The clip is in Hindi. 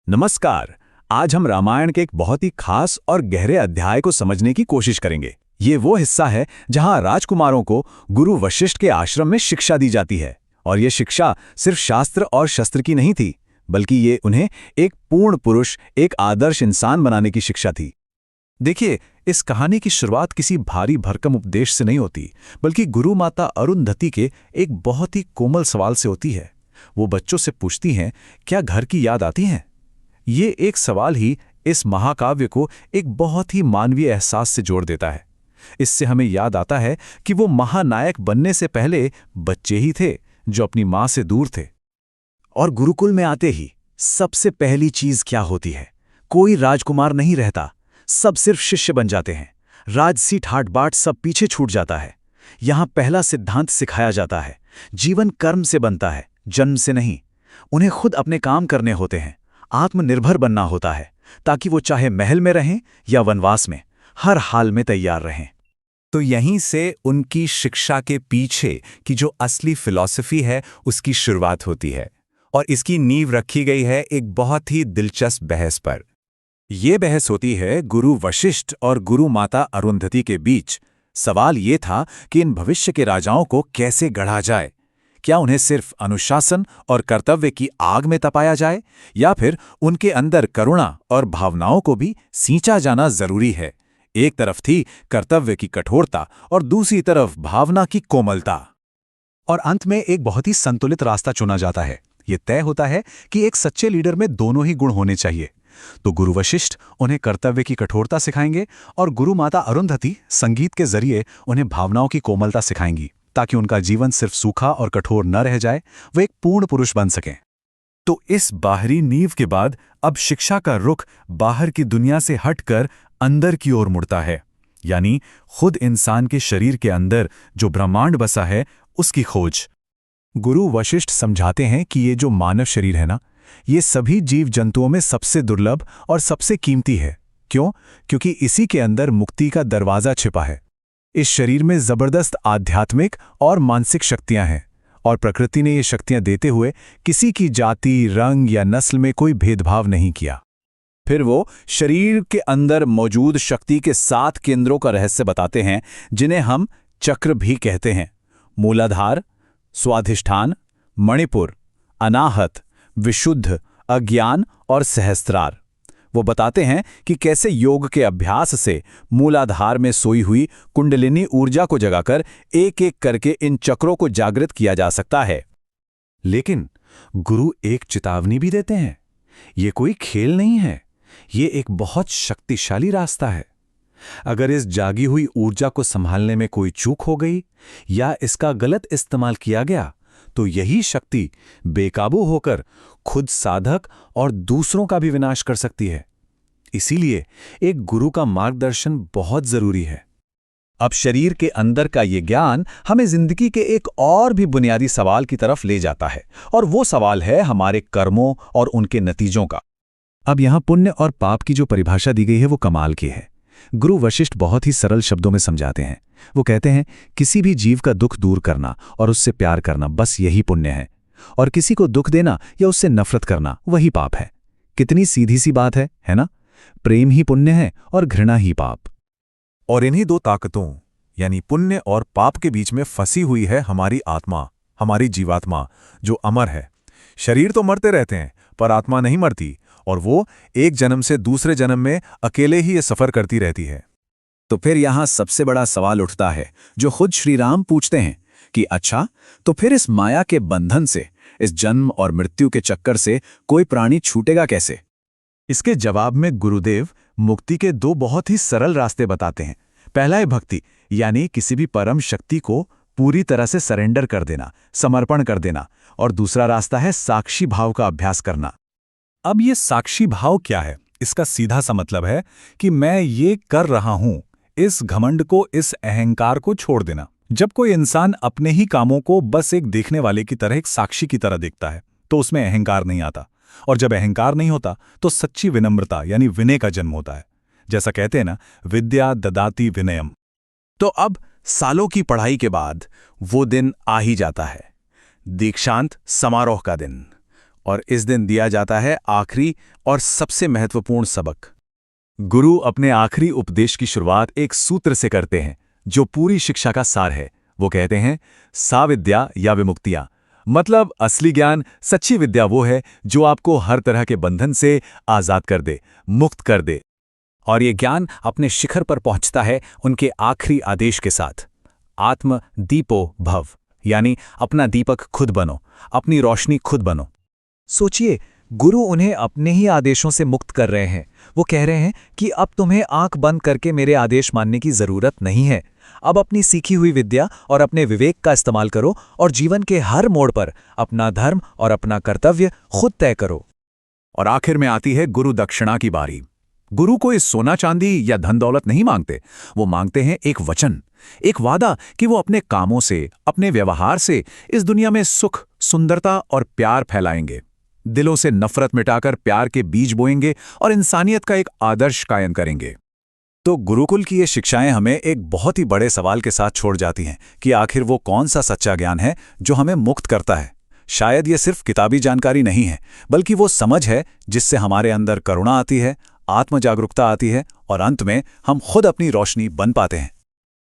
नमस्कार। आज हम रामायण के एक बहुत ही खास और गहरे अध्याय को समझने की कोशिश करेंगे। ये वो हिस्सा है जहां राजकुमारों को गुरु वशिष्ठ के आश्रम में शिक्षा दी जाती है। और ये शिक्षा सिर्फ शास्त्र और शस्त्र की नहीं थी, बल्कि ये उन्हें एक पूर्ण पुरुष, एक आदर्श इंसान बनाने की शिक्षा थी। देखिए, इस कहानी की शुरुआत किसी भारी भरकम उपदेश से नहीं होती, बल्कि गुरु माता अरुंधति के एक बहुत ही कोमल सवाल से होती है। वो बच्चों से पूछती हैं, क्या घर की याद आती है? ये एक सवाल ही इस महाकाव्य को एक बहुत ही मानवीय एहसास से जोड़ देता है। इससे हमें याद आता है कि वो महानायक बनने से पहले बच्चे ही थे जो अपनी मां से दूर थे। और गुरुकुल में आते ही सबसे पहली चीज क्या होती है? कोई राजकुमार नहीं रहता, सब सिर्फ शिष्य बन जाते हैं। राजसी ठाट बाट सब पीछे छूट जाता है। यहां पहला सिद्धांत सिखाया जाता है, जीवन कर्म से बनता है, जन्म से नहीं। उन्हें खुद अपने काम करने होते हैं, आत्मनिर्भर बनना होता है, ताकि वो चाहे महल में रहें या वनवास में, हर हाल में तैयार रहें। तो यहीं से उनकी शिक्षा के पीछे की जो असली फिलॉसफी है उसकी शुरुआत होती है। और इसकी नींव रखी गई है एक बहुत ही दिलचस्प बहस पर। ये बहस होती है गुरु वशिष्ठ और गुरु माता अरुंधति के बीच। सवाल ये था कि इन भविष्य के राजाओं को कैसे गढ़ा जाए। क्या उन्हें सिर्फ अनुशासन और कर्तव्य की आग में तपाया जाए, या फिर उनके अंदर करुणा और भावनाओं को भी सींचा जाना जरूरी है? एक तरफ थी कर्तव्य की कठोरता और दूसरी तरफ भावना की कोमलता। और अंत में एक बहुत ही संतुलित रास्ता चुना जाता है। ये तय होता है कि एक सच्चे लीडर में दोनों ही गुण होने चाहिए। तो गुरु वशिष्ठ उन्हें कर्तव्य की कठोरता सिखाएंगे और गुरु माता अरुंधति संगीत के जरिए उन्हें भावनाओं की कोमलता सिखाएंगी, ताकि उनका जीवन सिर्फ सूखा और कठोर न रह जाए, वो एक पूर्ण पुरुष बन सकें। तो इस बाहरी नींव के बाद अब शिक्षा का रुख बाहर की दुनिया से हटकर अंदर की ओर मुड़ता है, यानी खुद इंसान के शरीर के अंदर जो ब्रह्मांड बसा है उसकी खोज। गुरु वशिष्ठ समझाते हैं कि ये जो मानव शरीर है ना, ये सभी जीव जंतुओं में सबसे दुर्लभ और सबसे कीमती है। क्यों? क्योंकि इसी के अंदर मुक्ति का दरवाजा छिपा है। इस शरीर में जबरदस्त आध्यात्मिक और मानसिक शक्तियां हैं, और प्रकृति ने ये शक्तियां देते हुए किसी की जाति, रंग या नस्ल में कोई भेदभाव नहीं किया। फिर वो शरीर के अंदर मौजूद शक्ति के 7 केंद्रों का रहस्य बताते हैं, जिन्हें हम चक्र भी कहते हैं। मूलाधार, स्वाधिष्ठान, मणिपुर, अनाहत, विशुद्ध, अज्ञान और सहस्त्रार। वो बताते हैं कि कैसे योग के अभ्यास से मूलाधार में सोई हुई कुंडलिनी ऊर्जा को जगाकर एक एक करके इन चक्रों को जागृत किया जा सकता है। लेकिन गुरु एक चेतावनी भी देते हैं। ये कोई खेल नहीं है, ये एक बहुत शक्तिशाली रास्ता है। अगर इस जागी हुई ऊर्जा को संभालने में कोई चूक हो गई या इसका गलत इस्तेमाल किया गया, तो यही शक्ति बेकाबू होकर खुद साधक और दूसरों का भी विनाश कर सकती है। इसीलिए एक गुरु का मार्गदर्शन बहुत जरूरी है। अब शरीर के अंदर का ये ज्ञान हमें जिंदगी के एक और भी बुनियादी सवाल की तरफ ले जाता है, और वो सवाल है हमारे कर्मों और उनके नतीजों का। अब यहां पुण्य और पाप की जो परिभाषा दी गई है वो कमाल की है। गुरु वशिष्ठ बहुत ही सरल शब्दों में समझाते हैं। वो कहते हैं, किसी भी जीव का दुख दूर करना और उससे प्यार करना, बस यही पुण्य है। और किसी को दुख देना या उससे नफरत करना, वही पाप है। कितनी सीधी सी बात है ना? प्रेम ही पुण्य है और घृणा ही पाप। और इन्हीं दो ताकतों यानी पुण्य और पाप के बीच में फंसी हुई है हमारी आत्मा, हमारी जीवात्मा, जो अमर है। शरीर तो मरते रहते हैं, पर आत्मा नहीं मरती, और वो एक जन्म से दूसरे जन्म में अकेले ही ये सफर करती रहती है। तो फिर यहां सबसे बड़ा सवाल उठता है, जो खुद श्री राम पूछते हैं कि अच्छा, तो फिर इस माया के बंधन से, इस जन्म और मृत्यु के चक्कर से कोई प्राणी छूटेगा कैसे? इसके जवाब में गुरुदेव मुक्ति के 2 बहुत ही सरल रास्ते बताते हैं। पहला है भक्ति, यानी किसी भी परम शक्ति को पूरी तरह से सरेंडर कर देना, समर्पण कर देना। और दूसरा रास्ता है साक्षी भाव का अभ्यास करना। अब ये साक्षी भाव क्या है? इसका सीधा सा मतलब है कि मैं ये कर रहा हूं, इस घमंड को, इस अहंकार को छोड़ देना। जब कोई इंसान अपने ही कामों को बस एक देखने वाले की तरह, एक साक्षी की तरह देखता है, तो उसमें अहंकार नहीं आता। और जब अहंकार नहीं होता तो सच्ची विनम्रता यानी विनय का जन्म होता है। जैसा कहते हैं ना, विद्या ददाति विनयम। तो अब सालों की पढ़ाई के बाद वो दिन आ ही जाता है, दीक्षांत समारोह का दिन। और इस दिन दिया जाता है आखिरी और सबसे महत्वपूर्ण सबक। गुरु अपने आखिरी उपदेश की शुरुआत एक सूत्र से करते हैं जो पूरी शिक्षा का सार है। वो कहते हैं, साविद्या या विमुक्तिया, मतलब असली ज्ञान, सच्ची विद्या वो है जो आपको हर तरह के बंधन से आजाद कर दे, मुक्त कर दे। और ये ज्ञान अपने शिखर पर पहुंचता है उनके आखिरी आदेश के साथ, आत्म दीपो भव, यानी अपना दीपक खुद बनो, अपनी रोशनी खुद बनो। सोचिए, गुरु उन्हें अपने ही आदेशों से मुक्त कर रहे हैं। वो कह रहे हैं कि अब तुम्हें आंख बंद करके मेरे आदेश मानने की जरूरत नहीं है। अब अपनी सीखी हुई विद्या और अपने विवेक का इस्तेमाल करो और जीवन के हर मोड़ पर अपना धर्म और अपना कर्तव्य खुद तय करो। और आखिर में आती है गुरु दक्षिणा की बारी। गुरु कोई सोना चांदी या धन दौलत नहीं मांगते, वो मांगते हैं एक वचन, एक वादा कि वो अपने कामों से, अपने व्यवहार से इस दुनिया में सुख, सुंदरता और प्यार फैलाएंगे। दिलों से नफरत मिटाकर प्यार के बीज बोएंगे और इंसानियत का एक आदर्श कायम करेंगे। तो गुरुकुल की ये शिक्षाएं हमें एक बहुत ही बड़े सवाल के साथ छोड़ जाती हैं कि आखिर वो कौन सा सच्चा ज्ञान है जो हमें मुक्त करता है। शायद ये सिर्फ किताबी जानकारी नहीं है, बल्कि वो समझ है जिससे हमारे अंदर करुणा आती है, आत्म जागरूकता आती है और अंत में हम खुद अपनी रोशनी बन पाते हैं।